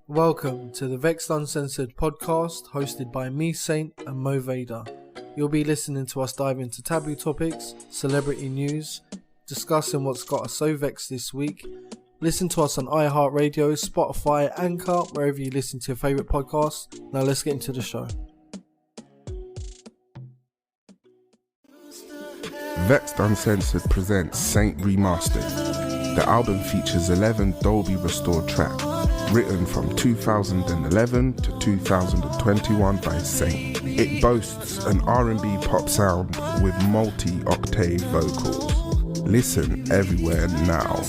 Welcome to the Vexxed Uncensored podcast, hosted by me, Saint, and Mo Vader. You'll be listening to us dive into taboo topics, celebrity news, discussing what's got us so vexed this week. Listen to us on iHeartRadio, Spotify, Anchor, wherever you listen to your favourite podcasts. Now let's get into the show. Vexxed Uncensored presents Saint Remastered. The album features 11 Dolby restored tracks, written from 2011 to 2021 by Saint. It boasts an R&B pop sound with multi-octave vocals. Listen everywhere now.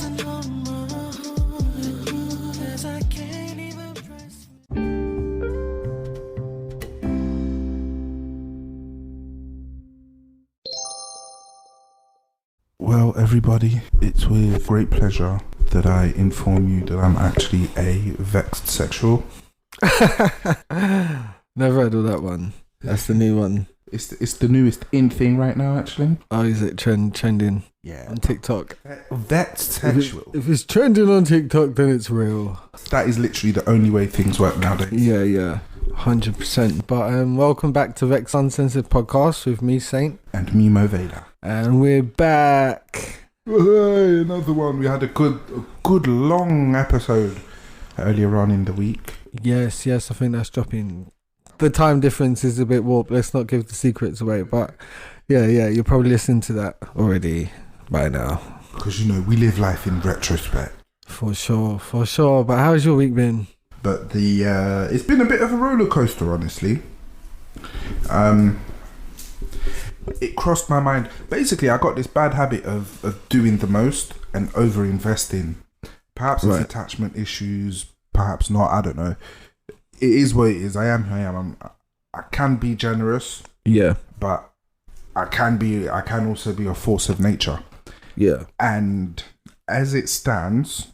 Well, everybody, it's with great pleasure that I inform you that I'm actually a vexed sexual. Never heard of that one. That's the new one. It's the newest in thing right now, actually. Oh, is it trending? Yeah. On TikTok. Vexed sexual. If it's trending on TikTok, then it's real. That is literally the only way things work nowadays. Yeah. 100%. But welcome back to Vexxed Uncensored podcast with me, Saint. And me, Mo Vader. And we're back. Hey, another one. We had a good long episode earlier on in the week. Yes, I think that's dropping. The time difference is a bit warped. Let's not give the secrets away. But yeah, you're probably listening to that already by now. Because, we live life in retrospect. For sure. But how's your week been? But it's been a bit of a roller coaster, honestly. It crossed my mind. Basically, I got this bad habit of doing the most and over-investing. Perhaps it's attachment issues, perhaps not, I don't know. It is what it is. I am who I am. I can be generous. Yeah. But I can also be a force of nature. Yeah. And as it stands,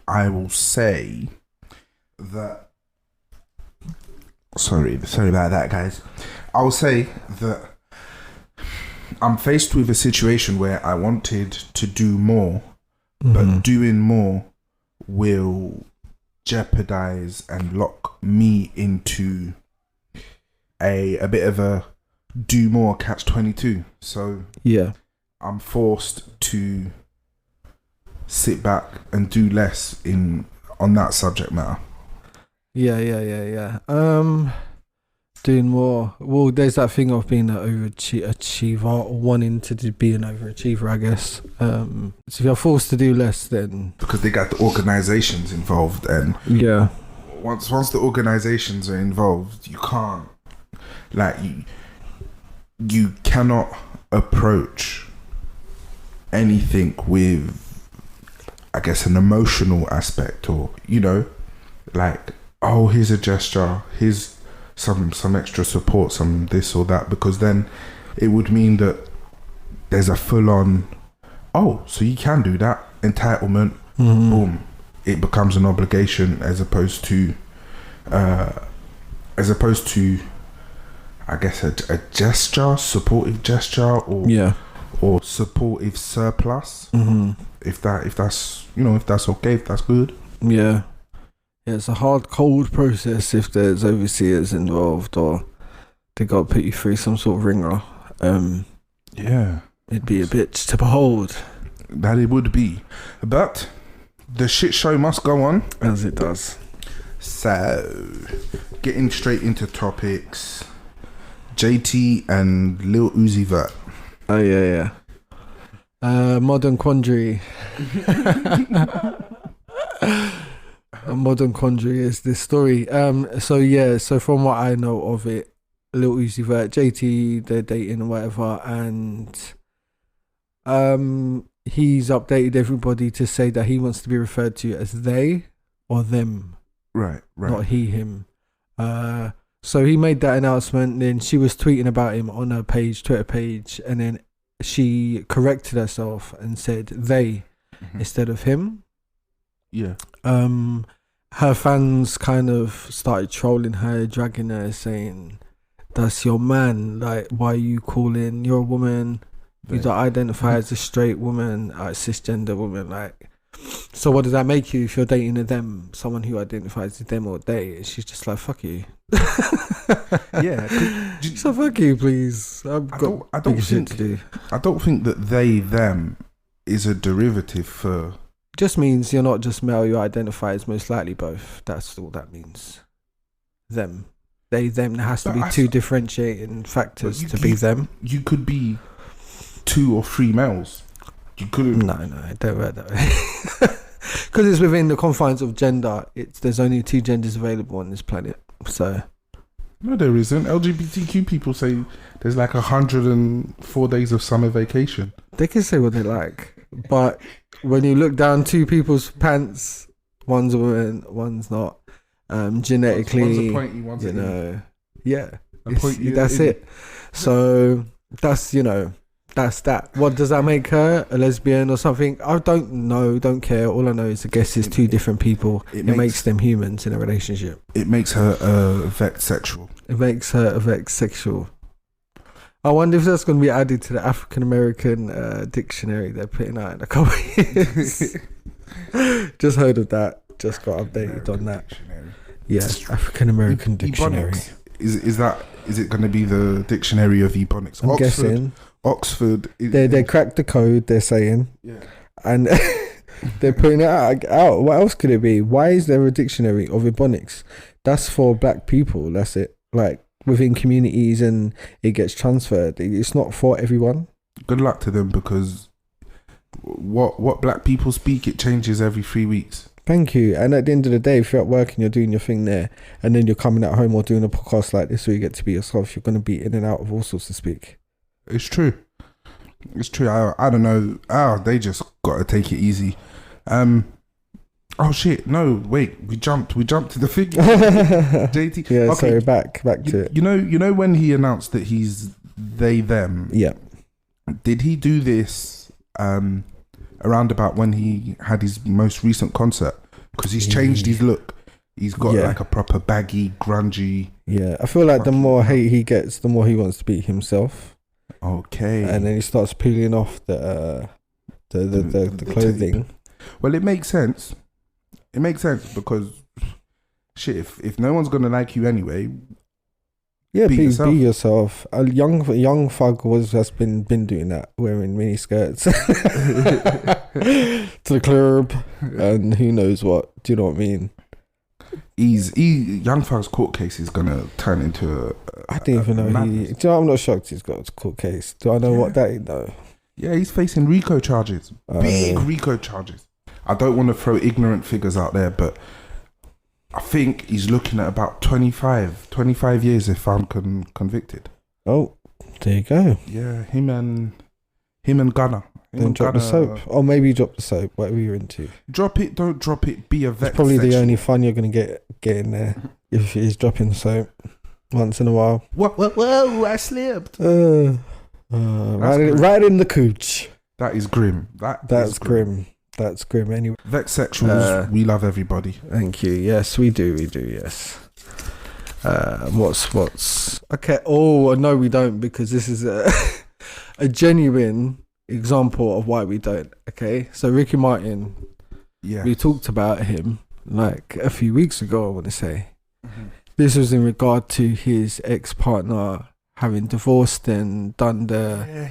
I will say that... Sorry about that, guys. I will say that I'm faced with a situation where I wanted to do more, but doing more will jeopardize and lock me into a bit of a do more catch-22. So yeah, I'm forced to sit back and do less on that subject matter. Yeah. Doing more. Well, there's that thing of being an overachiever or wanting to be an overachiever, I guess. So if you're forced to do less, then because they got the organizations involved, and once the organizations are involved, you can't you cannot approach anything with, I guess, an emotional aspect, or here's a gesture, here's some extra support, some this or that, because then it would mean that there's a full-on, so you can do that, entitlement, boom, it becomes an obligation as opposed to I guess a gesture, supportive gesture, or supportive surplus, if that's okay, if that's good. Yeah, it's a hard, cold process if there's overseers involved or they got to put you through some sort of ringer. It'd be a bitch to behold. That it would be. But the shit show must go on. As it does. So, getting straight into topics. JT and Lil Uzi Vert. Oh, yeah. Modern quandary. A modern quandary is this story. So from what I know of it, Lil Uzi Vert, JT, they're dating and whatever, and he's updated everybody to say that he wants to be referred to as they or them. Right. Not he, him. So he made that announcement, then she was tweeting about him on her Twitter page, and then she corrected herself and said they instead of him. Yeah. Her fans kind of started trolling her, dragging her, saying, "That's your man. Like, why are you calling? You're a woman. You don't identify as a straight woman, a cisgender woman. Like, So what does that make you if you're dating a them, someone who identifies as them or they? She's just like, fuck you. Yeah. So fuck you, please. I don't think to do. I don't think that they them is a derivative for. Just means you're not just male. You identify as most likely both. That's all that means. Them, they them. There has to be two differentiating factors to be them. You could be 2 or 3 males. You couldn't. No, it don't work that way. Because it's within the confines of gender. There's only 2 genders available on this planet. So. No, there isn't. LGBTQ people say there's like 104 days of summer vacation. They can say what they like, but when you look down 2 people's pants, one's a woman, one's not. Genetically, one's a pointy, one's that's it. So that's that. What does that make her? A lesbian or something? I don't know. Don't care. All I know is I guess it's 2 different people. It makes them humans in a relationship. It makes her a vexsexual. It makes her a vexsexual. I wonder if that's going to be added to the African American dictionary they're putting out in a couple of years. Just heard of that. Just got updated on that. Dictionary. Yeah, African American dictionary. Is it going to be the dictionary of ebonics? I'm guessing. Oxford. They cracked the code. They're saying. Yeah. And they're putting it out. What else could it be? Why is there a dictionary of ebonics? That's for black people. That's it. Like within communities, and it gets transferred. It's not for everyone. Good luck to them, because what black people speak, it changes every 3 weeks. Thank you. And at the end of the day, if you're at work and you're doing your thing there, and then you're coming at home or doing a podcast like this where you get to be yourself, you're going to be in and out of all sorts of speak. It's true. I don't know. They just got to take it easy. Oh shit! No, wait. We jumped to the figure. JT. Yeah. Okay. So back to it. You know when he announced that he's they them. Yeah. Did he do this around about when he had his most recent concert? Because he's changed his look. He's got like a proper baggy, grungy. Yeah, I feel like the more hate he gets, the more he wants to be himself. Okay. And then he starts peeling off the clothing. Well, it makes sense. It makes sense because shit, if no one's gonna like you anyway, be yourself. A young thug has been doing that, wearing mini skirts to the club, and who knows what. Do you know what I mean? Young Thug's court case is gonna turn into I don't even know. Do you know, I'm not shocked he's got a court case. Do I know what that is though? Yeah, he's facing RICO charges. Big RICO charges. I don't want to throw ignorant figures out there, but I think he's looking at about 25 years if I'm convicted. Oh, there you go. Yeah, him and Gunner. Then drop the soap. Or maybe drop the soap, whatever you're into. Drop it, don't drop it, be a vet. It's probably the only fun you're going to get in there if he's dropping the soap once in a while. Whoa, I slipped. Right in the cooch. That is grim. That's grim. That's grim anyway. Vexsexuals, we love everybody. Thank you. Yes, we do, yes. What's okay? Oh no, we don't, because this is a genuine example of why we don't. Okay, so Ricky Martin, we talked about him like a few weeks ago, I want to say. Mm-hmm. This was in regard to his ex-partner having divorced and done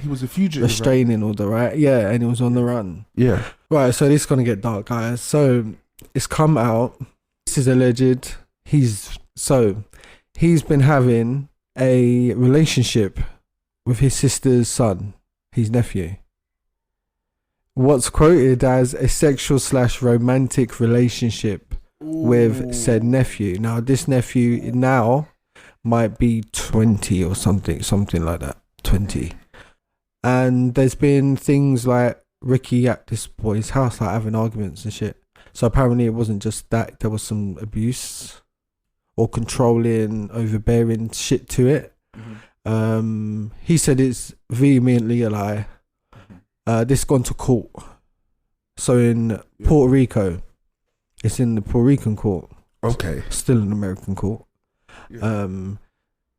he was a fugitive, restraining order, right? Yeah, and he was on the run. Yeah. Right, so this is gonna get dark, guys. So it's come out. This is alleged. He's been having a relationship with his sister's son, his nephew. What's quoted as a sexual/romantic relationship with said nephew. Now, this nephew might be 20 or something like that. 20. And there's been things like Ricky at this boy's house, like having arguments and shit. So apparently it wasn't just that, there was some abuse or controlling, overbearing shit to it. Mm-hmm. He said it's vehemently a lie. This gone to court. So in Puerto Rico, it's in the Puerto Rican court. Okay. Still an American court. Yeah.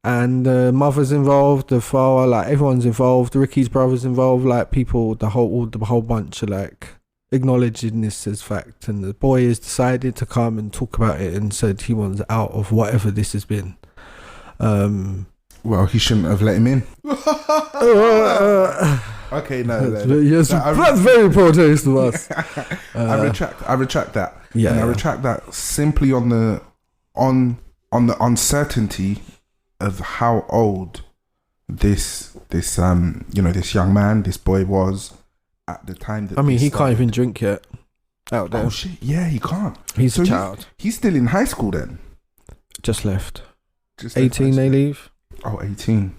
And the mother's involved, the father, like everyone's involved. Ricky's brother's involved, like people, the whole bunch are like acknowledging this as fact, and the boy has decided to come and talk about it and said he wants out of whatever this has been. Well, he shouldn't have let him in. Okay, that's very poor taste of us. I retract that. Yeah, and I retract that simply on the uncertainty of how old this young man, this boy was at the time that. I mean, he can't even drink yet out there. Oh shit! Yeah, he can't. He's a child. He's still in high school then. Just left. 18 they leave. Oh, 18.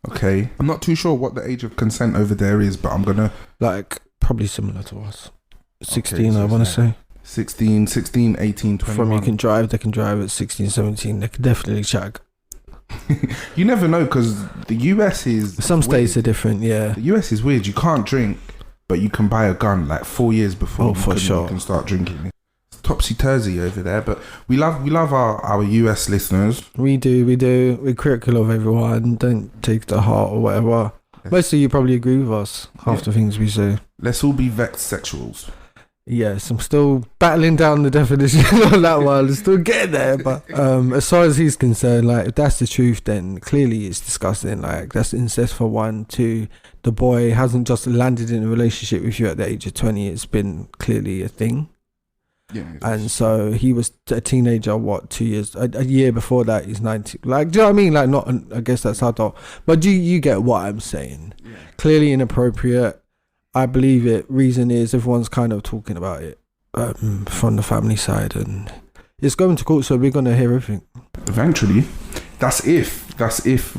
Okay. I'm not too sure what the age of consent over there is, but I'm gonna probably similar to us. 16, okay, so I want to say. 16, 18, 21. From you can drive, they can drive at 16, 17. They can definitely shag. You never know, because the US is... Some states are different, yeah. The US is weird. You can't drink, but you can buy a gun 4 years before you can start drinking. It's topsy-turvy over there, but we love our US listeners. We do. We're critical of everyone. Don't take it to heart or whatever. Most of you probably agree with us, half the things we say. Let's all be vexed sexuals. Yes, I'm still battling down the definition on that one. I'm still getting there, but as far as he's concerned, if that's the truth, then clearly it's disgusting. That's incest for 1. 2, the boy hasn't just landed in a relationship with you at the age of 20. It's been clearly a thing. Yeah, and so he was a teenager. 2 years? A year before that, he's 19. Do you know what I mean? Not. I guess that's adult. But you get what I'm saying? Yeah. Clearly inappropriate. I believe it. Reason is everyone's kind of talking about it from the family side, and it's going to court, so we're going to hear everything. Eventually, that's if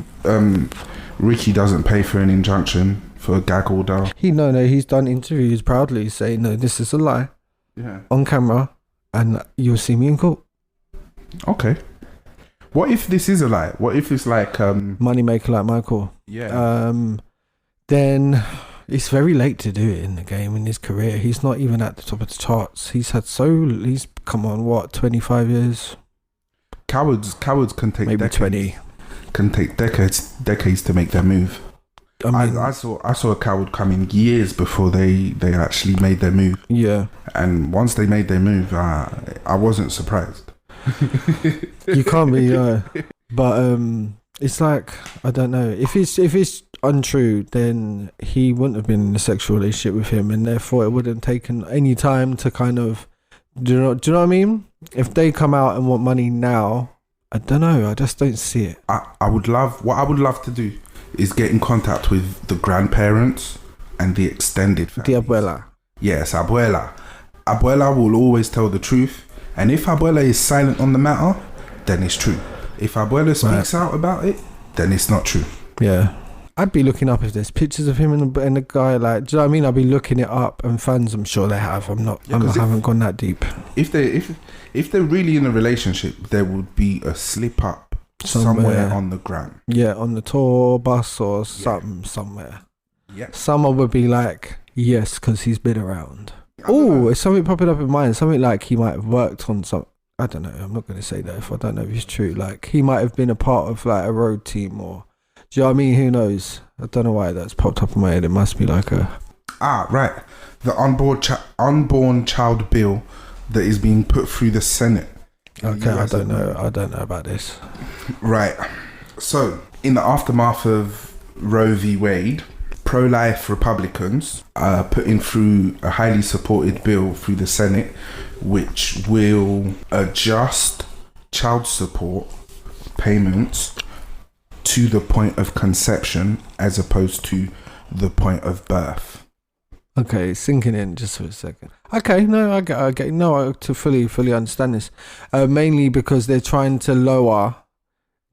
Ricky doesn't pay for an injunction for a gag order. He's done interviews proudly saying no, this is a lie. Yeah. On camera, and you'll see me in court. Okay. What if this is a lie? What if it's money maker like Michael? Yeah. Then it's very late to do it in the game in his career. He's not even at the top of the charts. He's come on 25 years. Cowards can take maybe decades. 20. Can take decades to make their move. I saw a coward come in years before they actually made their move. Yeah. And once they made their move, I wasn't surprised. You can't be, but it's I don't know. If it's untrue, then he wouldn't have been in a sexual relationship with him, and therefore it wouldn't have taken any time to kind of, do you know what I mean? If they come out and want money now, I don't know. I just don't see it. What I would love to do is get in contact with the grandparents and the extended family. The abuela. Yes, abuela. Abuela will always tell the truth, and if abuela is silent on the matter, then it's true. If abuela speaks out about it, then it's not true. Yeah. I'd be looking up if there's pictures of him and the guy. Do you know what I mean? I'd be looking it up, and fans, I'm sure they have. I haven't gone that deep. If they're really in a relationship, there would be a slip up somewhere on the gram. Yeah, on the tour bus or something somewhere. Yeah. Someone would be like, yes, because he's been around. Oh, it's something popping up in mind. Something he might have worked on some. I don't know. I'm not going to say that if I don't know if it's true. He might have been a part of a road team or. Do you know what I mean? Who knows? I don't know why that's popped up in my head. It must be right. The unborn child bill that is being put through the Senate. Okay, I don't know about this. Right. So, in the aftermath of Roe v. Wade, pro-life Republicans are putting through a highly supported bill through the Senate, which will adjust child support payments to the point of conception as opposed to the point of birth. Okay, sinking in just for a second. Okay, no, I get. No, to fully understand this. Mainly because they're trying to lower.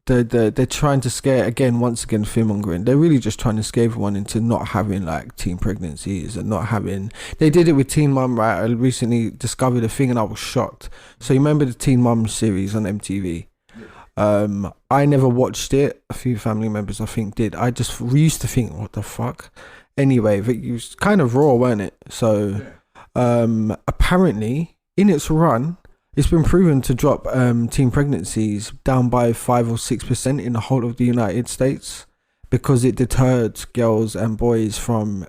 They're trying to scare once again fearmongering. They're really just trying to scare everyone into not having teen pregnancies and not having. They did it with Teen Mum, right? I recently discovered a thing and I was shocked. So you remember the Teen Mum series on MTV? I never watched it. A few family members I think did. I just used to think, what the fuck? Anyway, it was kind of raw, weren't it? So apparently in its run, it's been proven to drop teen pregnancies down by 5 or 6% in the whole of the United States because it deterred girls and boys from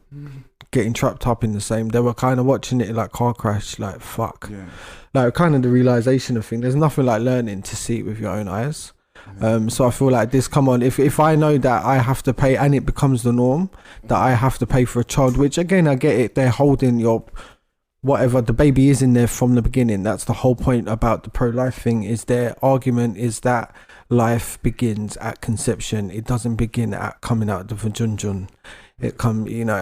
getting trapped up in the same. They were kind of watching it like car crash, like fuck. Yeah. Like kind of the realization of thing. There's nothing like learning to see it with your own eyes. So I feel like this, come on, if I know that I have to pay, and it becomes the norm that I have to pay for a child, which again, I get it, they're holding your whatever, the baby is in there from the beginning. That's the whole point about the pro-life thing, is their argument is that life begins at conception. It doesn't begin at coming out of the vajunjun. It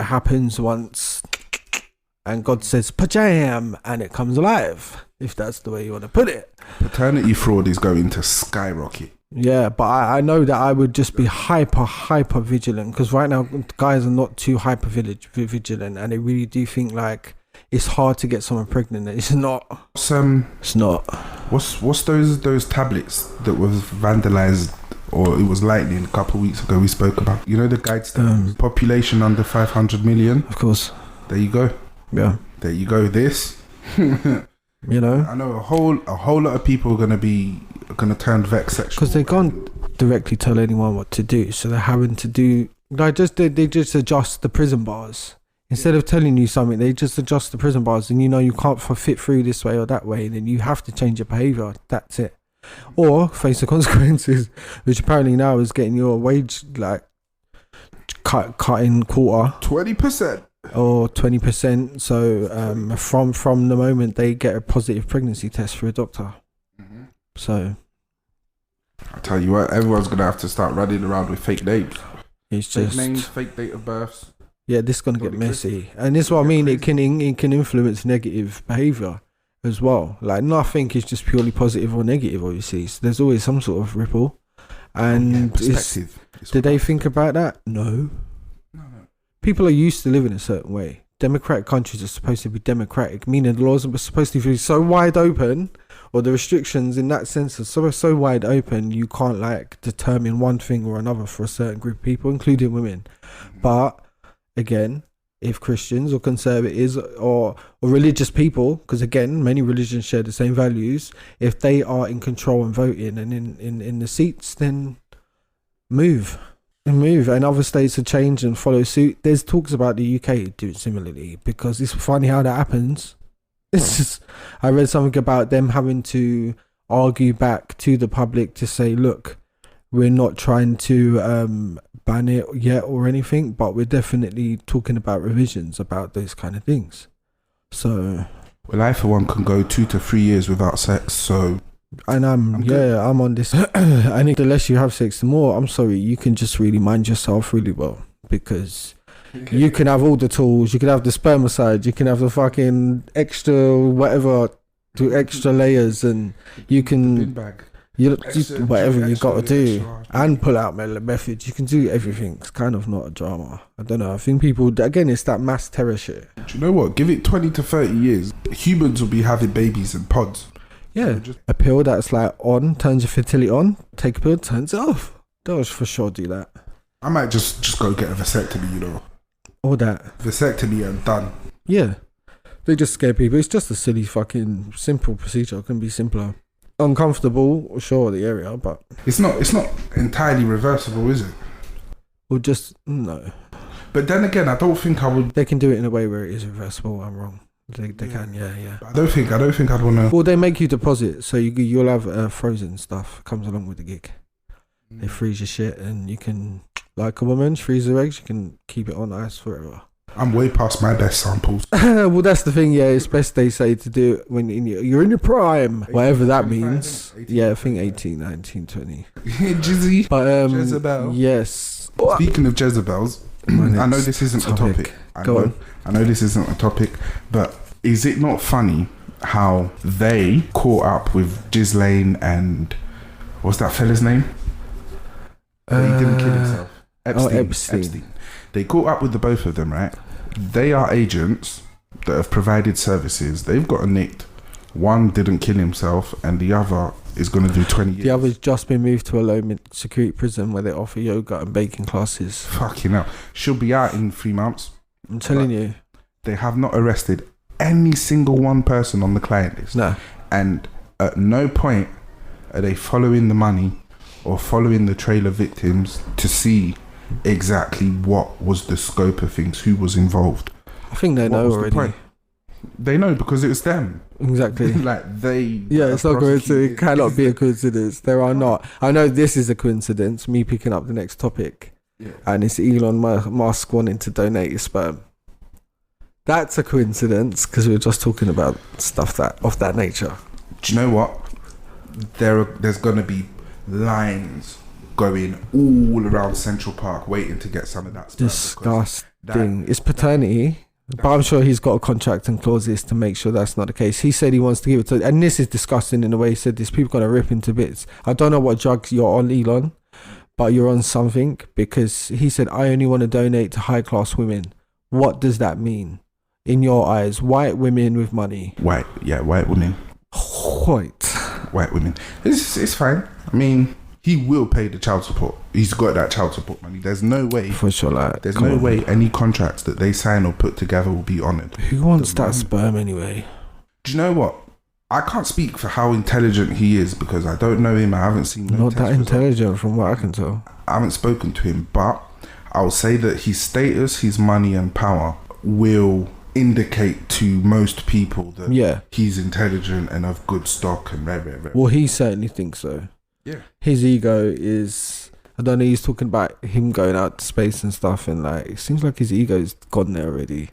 happens once and God says pajam and it comes alive, if that's the way you want to put it. Paternity fraud is going to skyrocket. Yeah, but I know that I would just be hyper vigilant, because right now guys are not too hyper vigilant, and they really do think like it's hard to get someone pregnant. It's not. It's not. What's those tablets that was vandalized, or it was lightning a couple of weeks ago we spoke about? You know the guides, population under 500 million? Of course. There you go. Yeah. There you go. This. You know, I know a whole lot of people are gonna turn Vexxed sexual, because they can't directly tell anyone what to do, so they're having to do like they just adjust the prison bars. Instead of telling you something, they just adjust the prison bars, and you can't fit through this way or that way, then you have to change your behaviour. That's it. Or face the consequences, which apparently now is getting your wage like cut in quarter, 20%. or 20%. So from the moment they get a positive pregnancy test for a doctor. So I tell you what, everyone's gonna have to start running around with fake names. It's fake just names, fake date of births. Yeah, this is gonna get messy, and this is what I mean. It can influence negative behaviour as well. Like nothing is just purely positive or negative, obviously. So there's always some sort of ripple. And perspective. Did they think about that? No. People are used to living a certain way. Democratic countries are supposed to be democratic, meaning the laws are supposed to be so wide open, or the restrictions in that sense are so wide open, you can't like determine one thing or another for a certain group of people, including women. But again, if Christians or conservatives or religious people, because again, many religions share the same values, if they are in control and voting and in the seats, then move. And other states to change and follow suit. There's talks about the UK doing similarly, because it's funny how that happens. It's just, I read something about them having to argue back to the public to say, look, we're not trying to ban it yet or anything, but we're definitely talking about revisions about those kind of things. So, well, I for one can go 2 to 3 years without sex, so. And I'm on this. I think the less you have sex, the more, I'm sorry, you can just really mind yourself really well, because you can have all the tools, you can have the spermicide, you can have the fucking extra whatever, the extra layers, and you can whatever you got to do, and pull out methods. You can do everything. It's kind of not a drama. I don't know. I think people, again, it's that mass terror shit. Do you know what? Give it 20 to 30 years, humans will be having babies in pods. Yeah, a pill that's like on turns your fertility on. Take a pill, turns it off. They'll for sure do that. I might just go get a vasectomy, you know. Or that. Vasectomy and done. Yeah. They just scare people. It's just a silly fucking simple procedure. It can be simpler. Uncomfortable, sure, the area, but it's not entirely reversible, is it? Or just no. But then again, I don't think I would. They can do it in a way where it is reversible. I'm wrong. They can, yeah. I don't think I'd want to. Well, they make you deposit, so you'll have frozen stuff comes along with the gig. They freeze your shit, and you can, like a woman, freeze her eggs. You can keep it on ice forever. I'm way past my best samples. Well, that's the thing. Yeah, it's best they say to do it when you're in your prime, whatever that means. 18, yeah, I think 18, 19, 20. Jizzy. But Jezebel. Yes. Speaking of Jezebels, I know this isn't a topic. I know this isn't a topic, but is it not funny how they caught up with Ghislaine and what's that fella's name? He didn't kill himself. Epstein. They caught up with the both of them, right? They are agents that have provided services. They've got nicked. One didn't kill himself, and the other is going to do 20 years. The other's just been moved to a low security prison where they offer yoga and baking classes. Fucking hell. She'll be out in 3 months. I'm telling you. They have not arrested any single one person on the client list. No. And at no point are they following the money or following the trail of victims to see exactly what was the scope of things, who was involved. I think they know already. They know because it was them. Exactly. It's not going to. It cannot be a coincidence. There are not. I know this is a coincidence. Me picking up the next topic, and it's Elon Musk wanting to donate his sperm. That's a coincidence because we were just talking about stuff of that nature. Do you know what? There's gonna be lines going all around Central Park waiting to get some of that sperm. Disgusting. It's paternity. But I'm sure he's got a contract and clauses to make sure that's not the case. He said he wants to give it to... And this is disgusting in the way he said this. People are going to rip into bits. I don't know what drugs you're on, Elon, but you're on something, because he said, I only want to donate to high-class women. What does that mean? In your eyes, white women with money. White women. White women. It's fine. I mean... He will pay the child support. He's got that child support money. There's no way. For sure, there's no way any contracts that they sign or put together will be honoured. Who wants that sperm anyway? Do you know what? I can't speak for how intelligent he is because I don't know him. I haven't seen. Not that intelligent from what I can tell. I haven't spoken to him, but I'll say that his status, his money, and power will indicate to most people that he's intelligent and of good stock and rare. Well, he certainly thinks so. Yeah, his ego is, I don't know, he's talking about him going out to space and stuff, and like it seems like his ego's gone there already,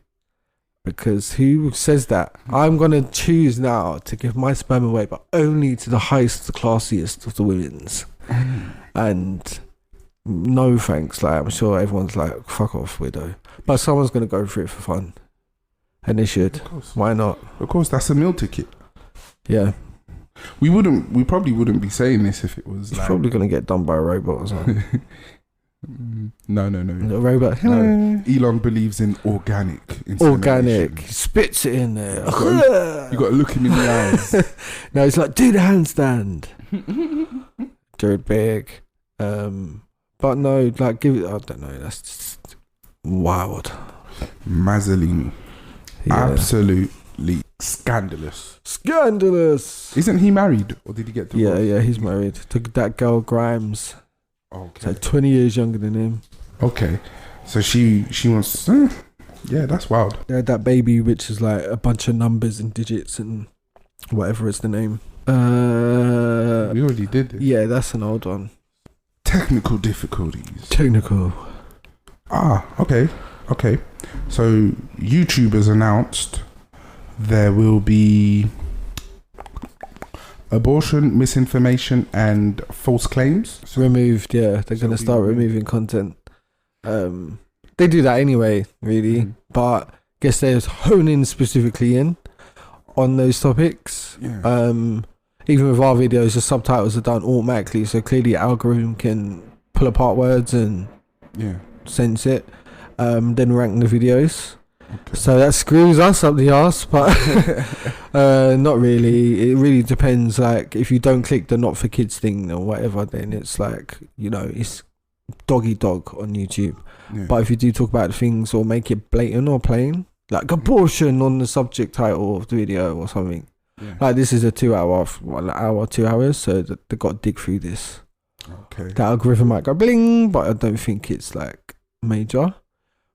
because who says that I'm gonna choose now to give my sperm away, but only to the highest, the classiest of the women's, and no thanks, like I'm sure everyone's like fuck off, widow, but someone's gonna go for it for fun, and they should. Why not? Of course, that's a meal ticket. Yeah. We probably wouldn't be saying this if it was like... probably going to get done by a robot or something. No. A robot? No. Elon believes in organic. He spits it in there. You got to look him in the eyes. No, it's like, do the handstand. Do it big. But no, like, give it... I don't know. That's just wild. Mazzolini. Yeah. Absolutely scandalous. Isn't he married, or did he get divorced? Yeah, he's married to that girl Grimes. Okay. It's like 20 years younger than him. Okay, so she wants. Yeah, that's wild. They had that baby, which is like a bunch of numbers and digits and whatever is the name. We already did this. Yeah, that's an old one. Technical difficulties. Okay. So YouTube has announced there will be abortion, misinformation, and false claims removed. Yeah, they're going to start removing content. They do that anyway, really. But I guess they're honing specifically in on those topics. Yeah. Even with our videos, the subtitles are done automatically, so clearly algorithm can pull apart words and sense it, then rank the videos. Okay. So that screws us up the arse, but not really. It really depends. Like if you don't click the not for kids thing or whatever, then it's like, it's doggy dog on YouTube. Yeah. But if you do talk about things or make it blatant or plain, like abortion on the subject title of the video or something, like this is a 2 hour, 2 hours, so they got to dig through this. Okay. The algorithm might go bling, but I don't think it's like major.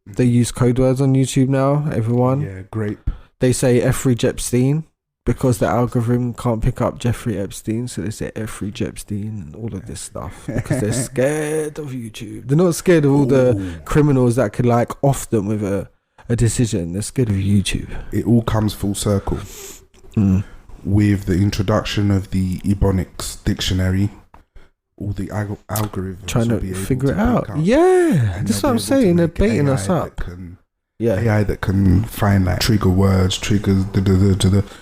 They use code words on YouTube now, everyone. Yeah, grape. They say Jeffrey Epstein because the algorithm can't pick up Jeffrey Epstein, so they say Jeffrey Epstein and all of this stuff because they're scared of YouTube. They're not scared of all the criminals that could like off them with a decision. They're scared of YouTube. It all comes full circle with the introduction of the Ebonics dictionary. All the algorithms trying to figure it out. Yeah, that's what I'm saying. They're baiting us up. AI that can find like trigger words, triggers.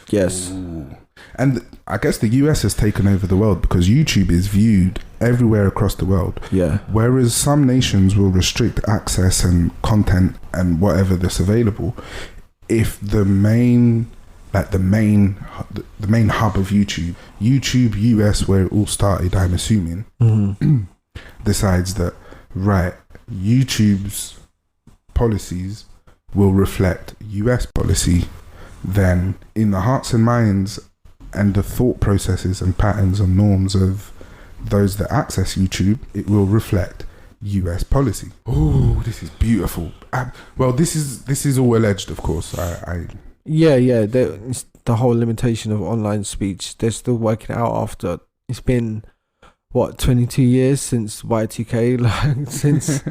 Yes. Ooh. And I guess the US has taken over the world because YouTube is viewed everywhere across the world. Yeah. Whereas some nations will restrict access and content and whatever that's available, if the main hub of YouTube US, where it all started, I'm assuming, decides that YouTube's policies will reflect US policy, then in the hearts and minds and the thought processes and patterns and norms of those that access YouTube, it will reflect US policy. Oh, this is beautiful. Well, this is all alleged, of course. Yeah. It's the whole limitation of online speech. They're still working it out after it's been 22 years since Y2K, like since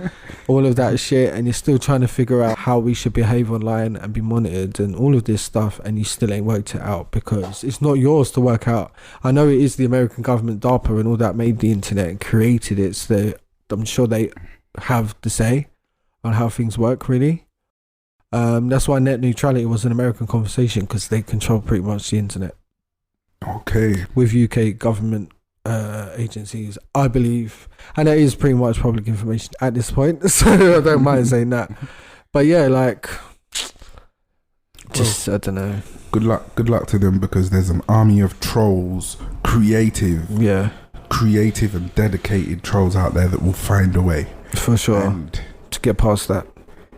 all of that shit, and you're still trying to figure out how we should behave online and be monitored and all of this stuff, and you still ain't worked it out because it's not yours to work out. I know it is the American government, DARPA and all that, made the internet and created it, so I'm sure they have the say on how things work, really. That's why net neutrality was an American conversation, because they control pretty much the internet. Okay. With UK government agencies, I believe, and it is pretty much public information at this point, so I don't mind saying that. But yeah, like, just I don't know. Good luck to them, because there's an army of trolls, creative and dedicated trolls out there that will find a way for sure and to get past that.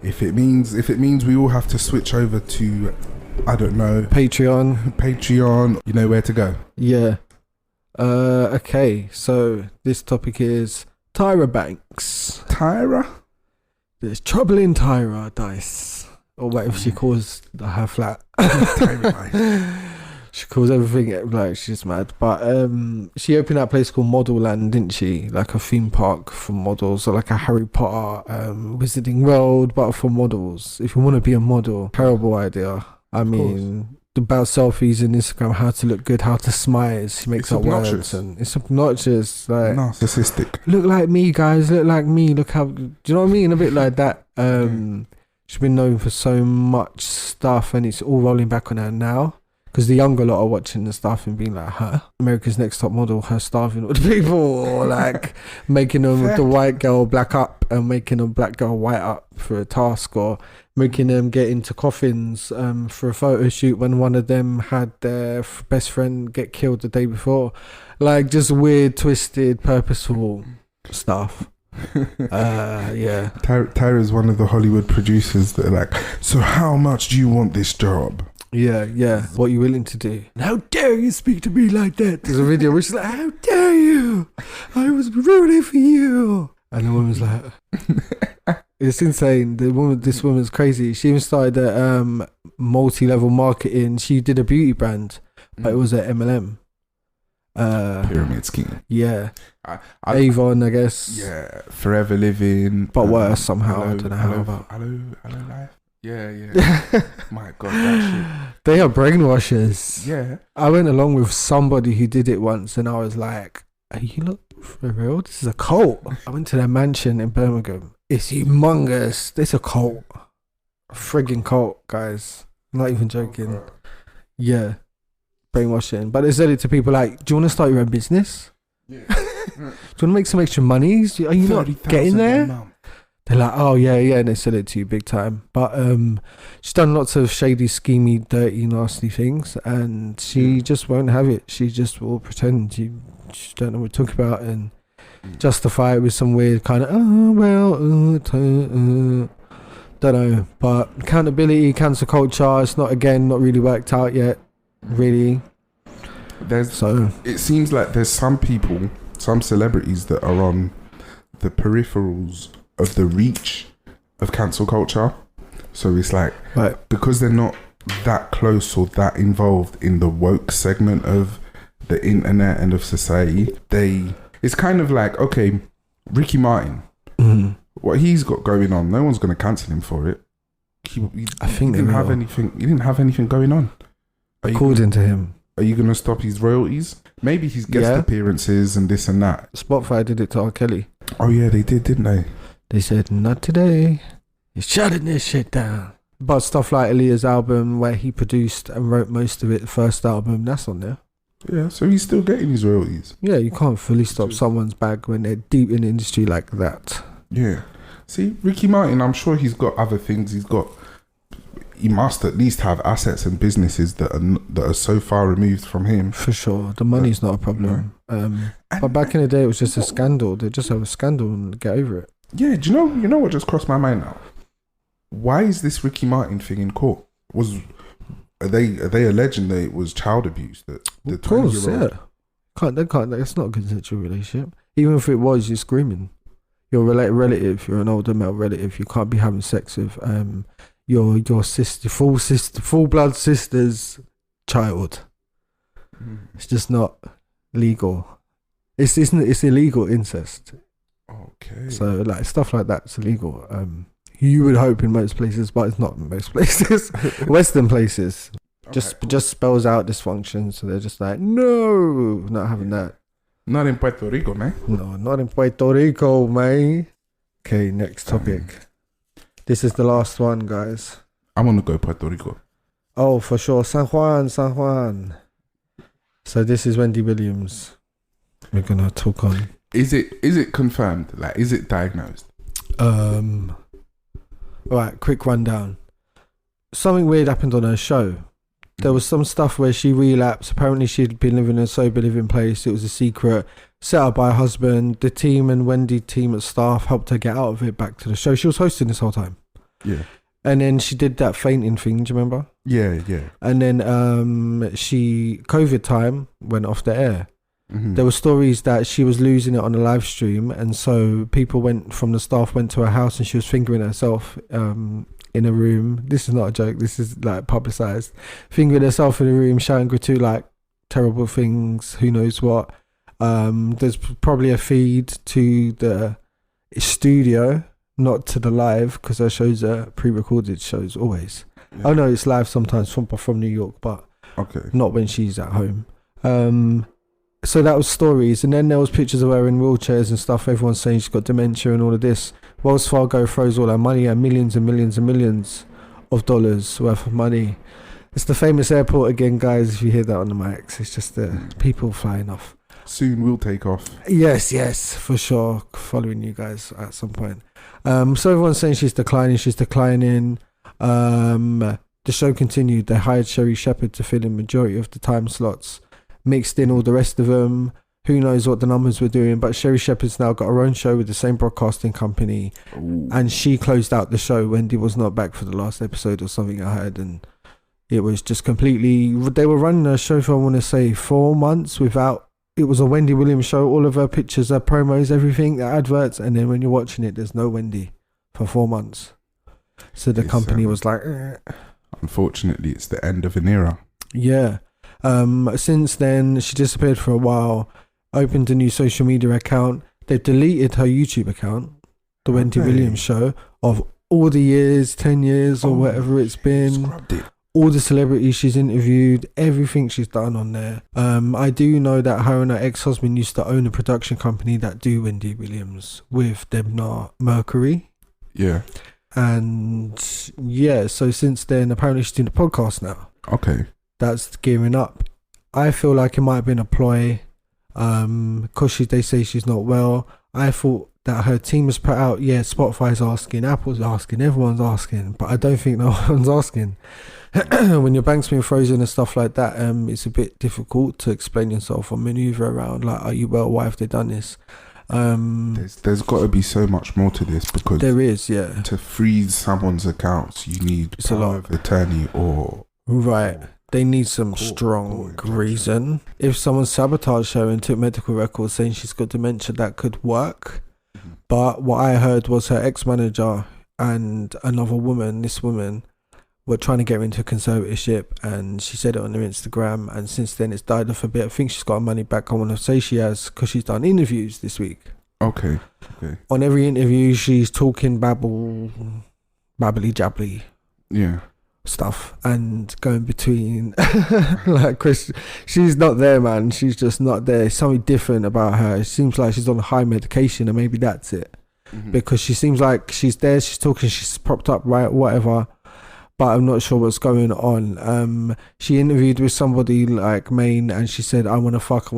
If it means we all have to switch over to, I don't know, Patreon, you know where to go. Yeah. Okay, so this topic is Tyra Banks. Tyra? There's trouble in Tyra, Dice. Or whatever she calls her flat. Tyra. She calls everything, like, she's mad. But she opened that place called Model Land, didn't she? Like a theme park for models, or like a Harry Potter Wizarding World, but for models. If you want to be a model, terrible idea. I mean, about selfies and Instagram, how to look good, how to smile. She makes up words, and it's obnoxious. Like, narcissistic. Look like me, guys. Look like me. Look how. Do you know what I mean? A bit like that. She's been known for so much stuff, and it's all rolling back on her now. Because the younger lot are watching the stuff and being like, huh? America's Next Top Model, her starving all the people, or like making them with the white girl black up and making a black girl white up for a task, or making them get into coffins for a photo shoot when one of them had their best friend get killed the day before. Like, just weird, twisted, purposeful stuff. Yeah. Tyra's one of the Hollywood producers that are like, so how much do you want this job? Yeah. What are you willing to do? And how dare you speak to me like that? There's a video where she's like, how dare you? I was rooting for you. And the woman's like, it's insane. This woman's crazy. She even started multi-level marketing. She did a beauty brand, but it was at MLM. Pyramid scheme. Yeah. Avon, I guess. Yeah. Forever Living. But worse somehow. I don't know how about. Hello Life. Yeah. My God, that shit. They are brainwashers. Yeah. I went along with somebody who did it once, and I was like, are you not for real? This is a cult. I went to their mansion in Birmingham. It's humongous. It's a cult. A friggin' cult, guys. I'm not even joking. Yeah. Brainwashing. But they said it to people like, do you want to start your own business? Yeah. Do you want to make some extra money? Are you not getting there? They're like, oh yeah, and they said it to you big time. But she's done lots of shady, schemy, dirty, nasty things, and she just won't have it. She just will pretend she don't know what to talk about and justify it with some weird kind of don't know. But accountability, cancel culture, it's not really worked out yet. Really. It seems like there's some people, some celebrities that are on the peripherals of the reach of cancel culture. So it's like, because they're not that close or that involved in the woke segment of the internet and of society, it's kind of like, okay, Ricky Martin, what he's got going on, no one's going to cancel him for it. He didn't have anything going on. According to him. Are you going to stop his royalties? Maybe his guest appearances and this and that. Spotify did it to R. Kelly. Oh yeah, they did, didn't they? They said, not today. You're shutting this shit down. But stuff like Aaliyah's album, where he produced and wrote most of it, the first album, that's on there. Yeah, so he's still getting his royalties. Yeah, you can't fully stop someone's bag when they're deep in the industry like that. Yeah. See, Ricky Martin, I'm sure he's got other things. He must at least have assets and businesses that are so far removed from him. For sure. The money's not a problem. But back in the day, it was just a scandal. They just have a scandal and get over it. Yeah, do you know what just crossed my mind now? Why is this Ricky Martin thing in court? Are they alleging that it was child abuse? That the 20-year-old... They can't. It's not a consensual relationship. Even if it was, you're screaming. your relative, you're an older male relative, you can't be having sex with your sister, full blood sister's child. It's just not legal. It's illegal incest. Okay. So like stuff like that's illegal. You would hope in most places, but it's not in most places. Western places just spells out dysfunction. So they're just like, no, not having that. Not in Puerto Rico, man. No, not in Puerto Rico, man. Okay, next topic. This is the last one, guys. I want to go Puerto Rico. Oh, for sure. San Juan. So this is Wendy Williams. We're gonna talk on. Is it confirmed? Like, is it diagnosed? Right, quick rundown. Something weird happened on her show. There was some stuff where she relapsed. Apparently she'd been living in a sober living place. It was a secret set up by her husband. The team and Wendy team at staff helped her get out of it, back to the show. She was hosting this whole time. Yeah. And then she did that fainting thing, do you remember? Yeah. And then COVID time went off the air. Mm-hmm. There were stories that she was losing it on the live stream, and so people from the staff went to her house and she was fingering herself in a room. This is not a joke, this is like publicized. Fingering herself in a room, shouting gratuitous like terrible things, who knows what. There's probably a feed to the studio, not to the live, because her shows are pre-recorded shows always. Yeah. Oh no, it's live sometimes from New York, but not when she's at home. So that was stories, and then there was pictures of her in wheelchairs and stuff. Everyone's saying she's got dementia and all of this. Wells Fargo throws all her money and millions and millions and millions of dollars worth of money. It's the famous airport again, guys. If you hear that on the mics, it's just the people flying off. Soon we'll take off. Yes, for sure. Following you guys at some point. So everyone's saying she's declining. The show continued. They hired Sherry Shepherd to fill in majority of the time slots, mixed in all the rest of them. Who knows what the numbers were doing, but Sherry Shepherd's now got her own show with the same broadcasting company. Ooh. And she closed out the show. Wendy was not back for the last episode or something I heard, and it was just completely, they were running a show for, I want to say, 4 months without, it was a Wendy Williams show, all of her pictures, her promos, everything, the adverts, and then when you're watching it, there's no Wendy for 4 months. So the company was like, Unfortunately, it's the end of an era. Yeah. Since then, she disappeared for a while, opened a new social media account. They've deleted her YouTube account, the Wendy Williams show, of all the years, 10 years or whatever it's been. Scrubbed it. All the celebrities she's interviewed, everything she's done on there. I do know that her and her ex-husband used to own a production company that do Wendy Williams with Debna Mercury. Yeah. And yeah, so since then, apparently she's doing a podcast now. Okay. That's gearing up. I feel like it might have been a ploy, because they say she's not well. I thought that her team was put out. Yeah, Spotify's asking, Apple's asking, everyone's asking, but I don't think no one's asking. When your bank's been frozen and stuff like that, it's a bit difficult to explain yourself or maneuver around. Like, are you well? Why have they done this? There's got to be so much more to this, because there is. Yeah. To freeze someone's accounts, you need power of attorney or right. They need some strong reason. If someone sabotaged her and took medical records saying she's got dementia, that could work. Mm-hmm. But what I heard was her ex-manager and another woman, this woman, were trying to get her into a conservatorship, and she said it on her Instagram, and since then it's died off a bit. I think she's got her money back. I want to say she has, because she's done interviews this week. Okay. On every interview, she's talking babbly jabbly. Yeah. Stuff and going between like Chris, she's not there, man. She's just not there. Something different about her. It seems like she's on high medication, and maybe that's it. Mm-hmm. Because she seems like she's there, she's talking, she's propped up, right, whatever, but I'm not sure what's going on. She interviewed with somebody like Maine, and she said, I want to fuck.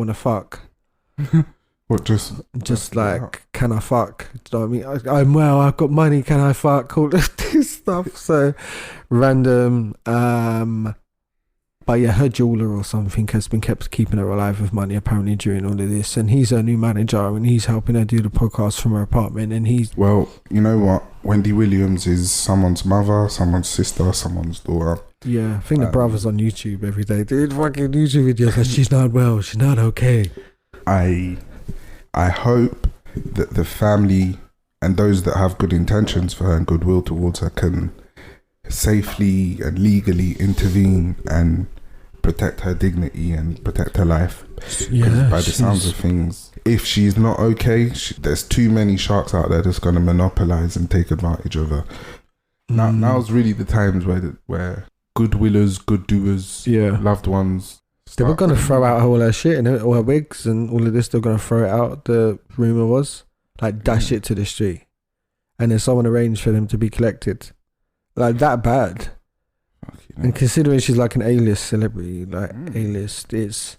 What, just like, can I fuck? Do you know what I mean? I'm well, I've got money, can I fuck? All of this stuff. So random. But yeah, her jeweler or something has been keeping her alive with money apparently during all of this. And he's her new manager, and he's helping her do the podcast from her apartment. And he's... Well, you know what? Wendy Williams is someone's mother, someone's sister, someone's daughter. Yeah, I think the brother's on YouTube every day. Dude, fucking YouTube videos like, she's not well, she's not okay. I hope that the family and those that have good intentions for her and goodwill towards her can safely and legally intervene and protect her dignity and protect her life. Yeah, by the sounds of things, if she's not okay, there's too many sharks out there that's going to monopolize and take advantage of her. Now's really the times where good willers, good doers, loved ones. They were going to throw out all her shit and all her wigs and all of this. They're going to throw it out. The rumor was like dash it to the street, and then someone arranged for them to be collected. Like that bad. And considering she's like an A-list celebrity, like A-list, it's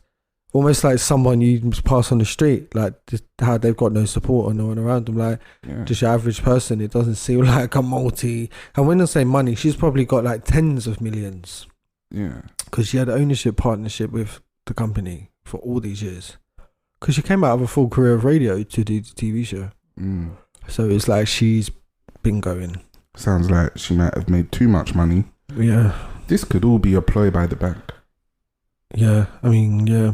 almost like someone you pass on the street, like just how they've got no support or no one around them, like just your average person. It doesn't seem like a multi. And when I say money, she's probably got like tens of millions. Yeah, because she had an ownership partnership with the company for all these years. Because she came out of a full career of radio to do the TV show. So it's like she's been going. Sounds like she might have made too much money. Yeah. This could all be a ploy by the bank. Yeah, I mean, yeah.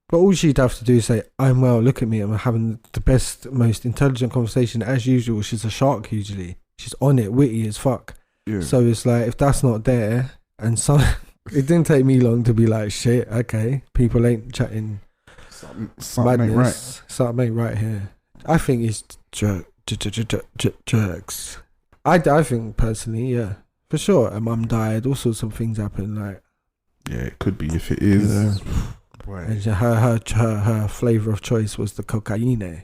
But all she'd have to do is say, I'm well, look at me, I'm having the best, most intelligent conversation. As usual, she's a shark usually. She's on it, witty as fuck. Yeah. So it's like, if that's not there, and so it didn't take me long to be like, shit, okay, people ain't chatting something ain't right. Something ain't right here. I think it's jerks. I think personally, yeah. For sure, her mum died. All sorts of things happened. Like, yeah, it could be if it is. And her flavor of choice was the cocaine.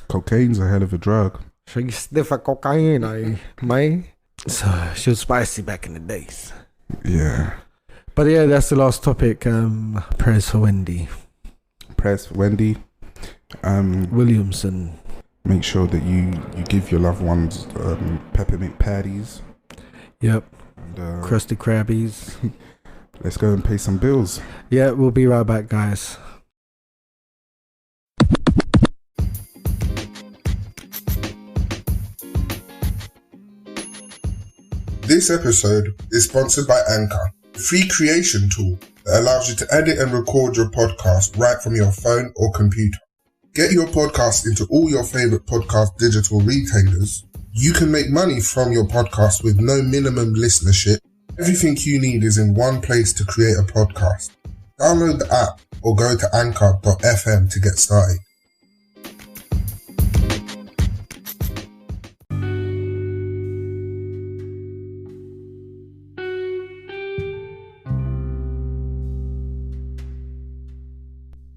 Cocaine's a hell of a drug. She sniff a cocaine, mate. So she was spicy back in the days. Yeah. But yeah, that's the last topic. Prayers for Wendy. Prayers for Wendy. Williamson. Make sure that you give your loved ones peppermint patties. Yep. And, Krusty Krabbies. Let's go and pay some bills. Yeah, we'll be right back, guys. This episode is sponsored by Anchor, a free creation tool that allows you to edit and record your podcast right from your phone or computer. Get your podcast into all your favorite podcast digital retailers. You can make money from your podcast with no minimum listenership. Everything you need is in one place to create a podcast. Download the app or go to anchor.fm to get started.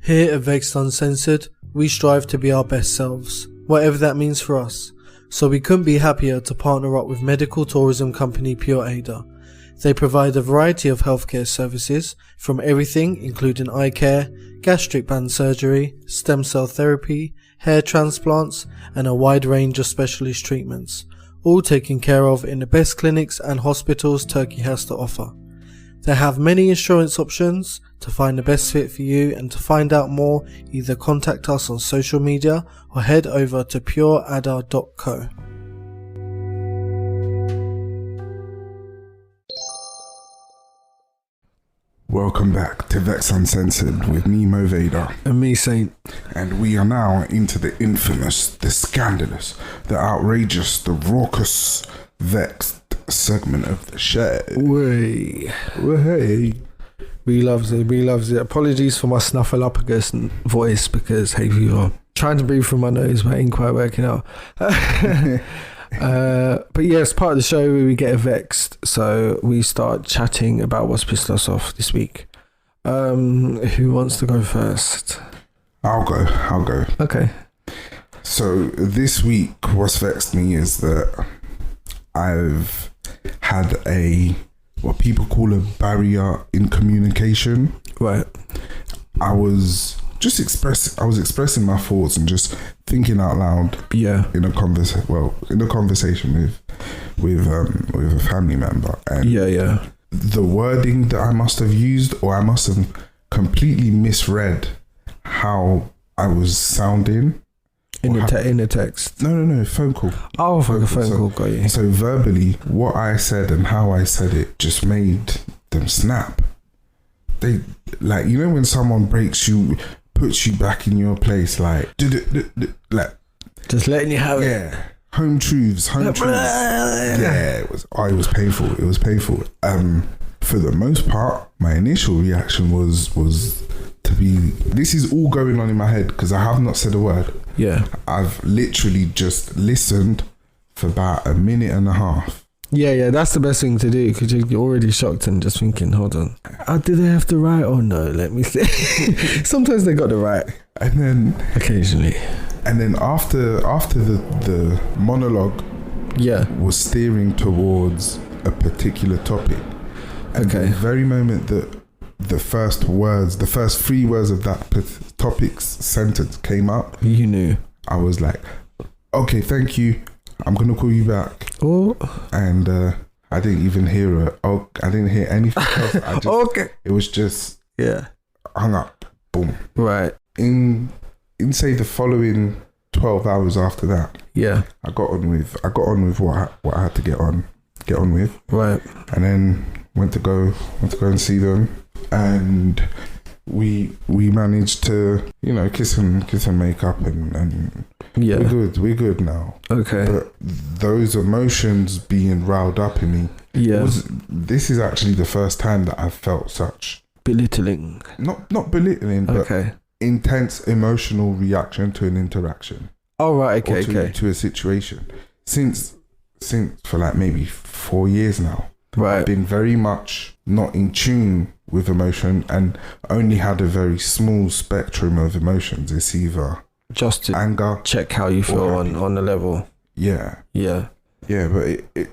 Here at Vexxed Uncensored, we strive to be our best selves, whatever that means for us. So we couldn't be happier to partner up with medical tourism company Pure Ada. They provide a variety of healthcare services, from everything including eye care, gastric band surgery, stem cell therapy, hair transplants, and a wide range of specialist treatments, all taken care of in the best clinics and hospitals Turkey has to offer. They have many insurance options to find the best fit for you, and to find out more, either contact us on social media or head over to pureada.co. Welcome back to Vexxed Uncensored with me, Mo Vader. And me, Saint. And we are now into the infamous, the scandalous, the outrageous, the raucous Vexxed segment of the show. Way. We loves it. Apologies for my snuffleupagus voice, because hey, we are trying to breathe through my nose, but it ain't quite working out. But yeah, it's part of the show where we get vexed, so we start chatting about what's pissed us off this week. Who wants to go first? I'll go. Okay. So this week, what's vexed me is that I've had what people call a barrier in communication. Right. I was expressing my thoughts and just thinking out loud. Yeah. In a conversation with a family member. And yeah. The wording that I must have used, or I must have completely misread how I was sounding. In the text? No, phone call. Oh, phone call, got you. So verbally, what I said and how I said it just made them snap. They, like, you know when someone breaks you, puts you back in your place, like Just letting you have it. Yeah. Home truths. Yeah, it was painful. It was painful. For the most part, my initial reaction was to be, this is all going on in my head because I have not said a word. Yeah. I've literally just listened for about a minute and a half. Yeah, that's the best thing to do because you're already shocked and just thinking, hold on, did they have the right or no? Let me see. Sometimes they got the right. And then occasionally. And then after the monologue was steering towards a particular topic. And the very moment that the first 3 words of that topic's sentence came up, you knew. I was like, okay, thank you. I'm gonna call you back. Oh. And I didn't even hear I didn't hear anything else. I just, it was just hung up. Boom. Right. In say the following 12 hours after that, I got on with what I had to get on with. Right. And then went to go and see them, and we managed to, kiss and make up, and we're good now. Okay. But those emotions being riled up in me, this is actually the first time that I've felt such belittling. Not belittling, but intense emotional reaction to an interaction. Oh right, to a situation. Since for like maybe 4 years now. Right. I've been very much not in tune with emotion and only had a very small spectrum of emotions. It's either just to anger, check how you feel on the level. Yeah, but it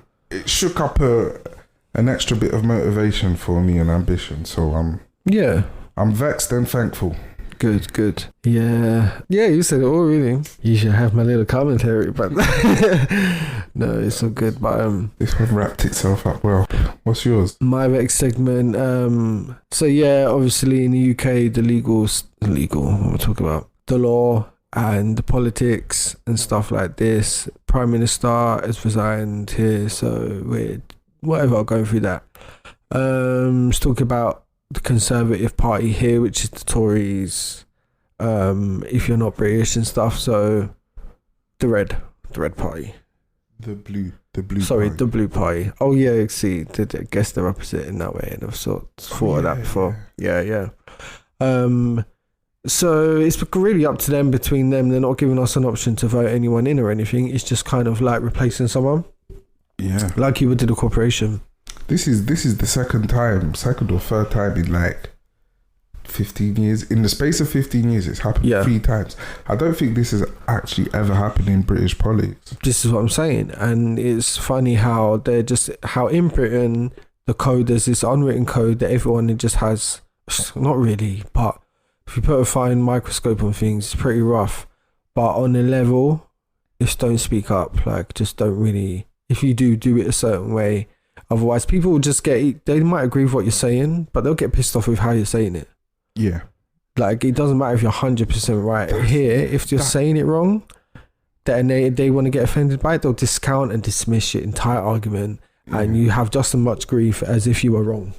shook up an extra bit of motivation for me and ambition. So I'm vexed and thankful. Good. Yeah, you said it all, really. You should have my little commentary, but no, it's all good. But this one wrapped itself up well. What's yours? My Vexxed segment. So obviously in the UK, the legal, what we're talking about, the law and the politics and stuff like this. Prime Minister has resigned here, so we're going through that. Let's talk about the Conservative Party here, which is the Tories, if you're not British and stuff. So the Red Party, the blue the Blue Party. Oh yeah, see, I guess they're opposite in that way, and I've thought of that before. Yeah. So it's really up to them. Between them, they're not giving us an option to vote anyone in or anything. It's just kind of like replacing someone. Yeah, like you would do the corporation. This is the second or third time in like 15 years. In the space of 15 years, it's happened 3 times. I don't think this has actually ever happened in British politics. This is what I'm saying. And it's funny how in Britain, the code, there's this unwritten code that everyone just has, not really, but if you put a fine microscope on things, it's pretty rough. But on a level, just don't speak up. Like, just don't really, if you do it a certain way. Otherwise, people will just they might agree with what you're saying, but they'll get pissed off with how you're saying it. Yeah. Like, it doesn't matter if you're 100% right. Here, if you're saying it wrong, then they want to get offended by it, they'll discount and dismiss your entire argument, and you have just as much grief as if you were wrong,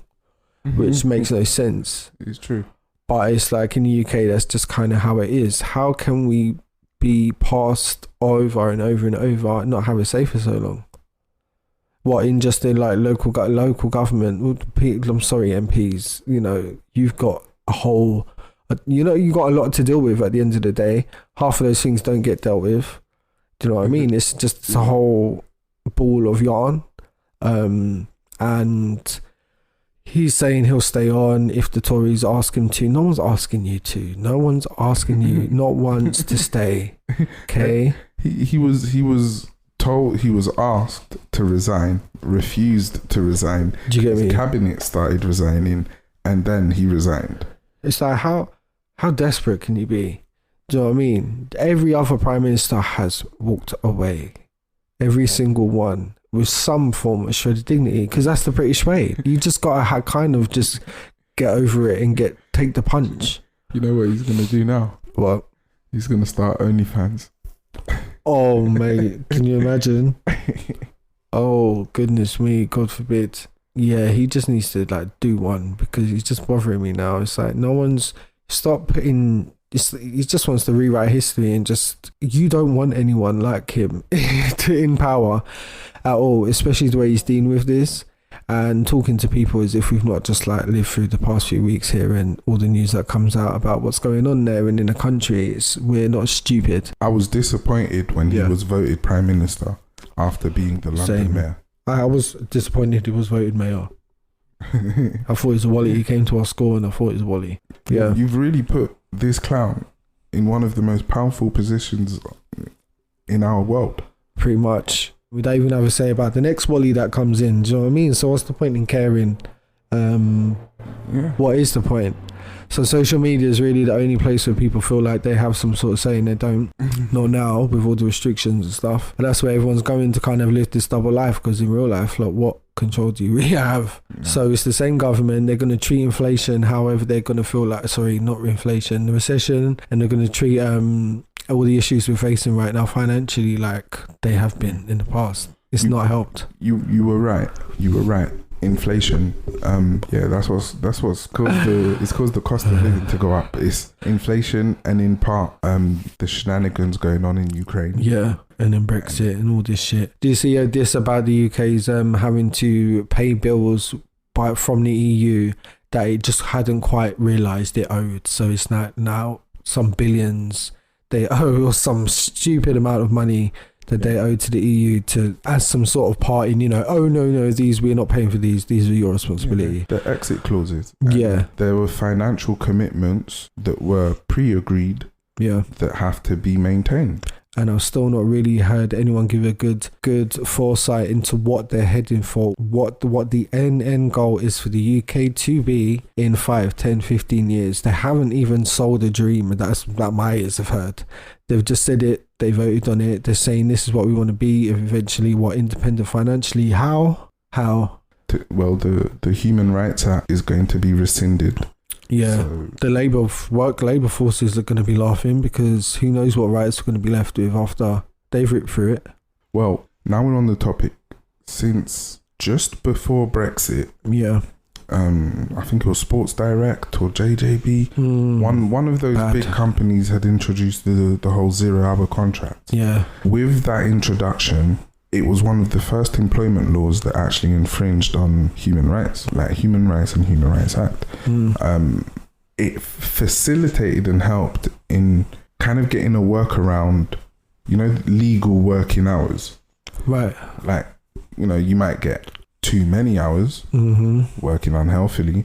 which makes no sense. It's true. But it's like in the UK, that's just kind of how it is. How can we be passed over and over and over and not have it safe for so long? What, in like local government, I'm sorry, MPs, you've got a whole, you've got a lot to deal with at the end of the day. Half of those things don't get dealt with. Do you know what I mean? It's just a whole ball of yarn. And he's saying he'll stay on if the Tories ask him to. No one's asking you to. No one's asking you not once to stay. Okay? He was told, he was asked to resign, refused to resign. Do you get me? His cabinet started resigning, and then he resigned. It's like, how desperate can you be? Do you know what I mean? Every other prime minister has walked away. Every single one, with some form of shred of dignity, because that's the British way. You just gotta kind of just get over it and take the punch. You know what he's gonna do now? What? He's gonna start OnlyFans. Oh mate, can you imagine? Oh goodness me, God forbid. Yeah, he just needs to do one, because he's just bothering me now. It's like, no one's, stop putting he just wants to rewrite history, and you don't want anyone like him in power at all, especially the way he's dealing with this and talking to people as if we've not just like lived through the past few weeks here and all the news that comes out about what's going on there and in the country. We're not stupid. I was disappointed when he was voted Prime Minister after being the London Mayor. I was disappointed he was voted Mayor. I thought he was a Wally. He came to our school and I thought he was a Wally. Yeah. You've really put this clown in one of the most powerful positions in our world. Pretty much. We don't even have a say about the next Wally that comes in. Do you know what I mean? So what's the point in caring? What is the point? So social media is really the only place where people feel like they have some sort of say, and they don't. Not now with all the restrictions and stuff. And that's where everyone's going to kind of live this double life, because in real life, like, what control do you really have? So it's the same government. They're going to treat inflation however they're going to feel like, not inflation, the recession, and they're going to treat all the issues we're facing right now financially like they have been in the past. It's not helped. You were right. Inflation. That's what's caused it's caused the cost of living to go up. It's inflation, and in part the shenanigans going on in Ukraine. Yeah, and then Brexit and all this shit. Do you see this about the UK's having to pay bills from the EU that it just hadn't quite realised it owed? So it's now some billions they owe, or some stupid amount of money that they owe to the EU to, as some sort of party, oh no, these, we're not paying for these are your responsibility. The exit clauses. There were financial commitments that were pre-agreed that have to be maintained. And I've still not really heard anyone give a good foresight into what they're heading for, what the end goal is for the UK to be in 5, 10, 15 years. They haven't even sold a dream, and that's what my ears have heard. They've just said it, they voted on it, they're saying this is what we want to be eventually, independent financially. How? Well, the Human Rights Act is going to be rescinded. Yeah, so the labour forces are going to be laughing, because who knows what rights are going to be left with after they've ripped through it. Well, now we're on the topic. Since just before Brexit, I think it was Sports Direct or JJB, one of those big companies had introduced the whole 0-hour contract. Yeah. With that introduction, it was one of the first employment laws that actually infringed on human rights, like Human Rights and Human Rights Act. It facilitated and helped in kind of getting a workaround, legal working hours. Right. Like, you might get too many hours working unhealthily.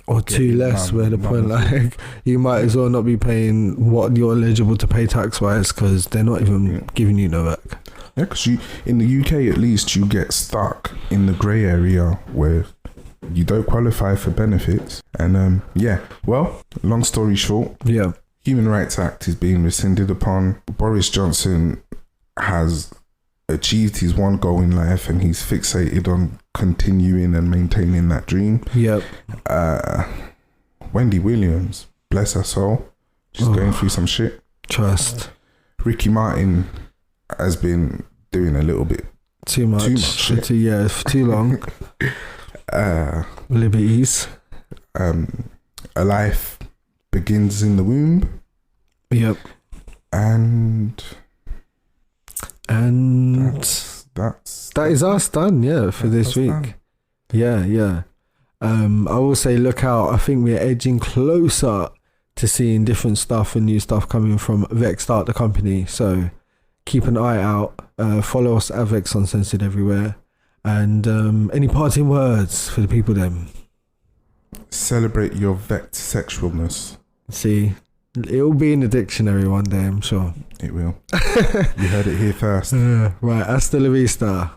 Or too less, where the point, like, you might as well not be paying what you're eligible to pay tax-wise, because they're not even giving you no work. Yeah, because in the UK at least, you get stuck in the grey area where you don't qualify for benefits. And well, long story short, Human Rights Act is being rescinded upon. Boris Johnson has achieved his one goal in life, and he's fixated on continuing and maintaining that dream. Wendy Williams, bless her soul, she's going through some shit. Trust. Ricky Martin has been doing a little bit too much shit. Too long. Liberties. A life begins in the womb. Yep. And that is us done, for this week. Done. Yeah. I will say, look out. I think we're edging closer to seeing different stuff and new stuff coming from Vexxed, the company. So keep an eye out. Follow us at Vexxed Uncensored everywhere. And any parting words for the people then? Celebrate your vexed sexualness. See, it'll be in the dictionary one day, I'm sure. It will. You heard it here first. Right, hasta la vista.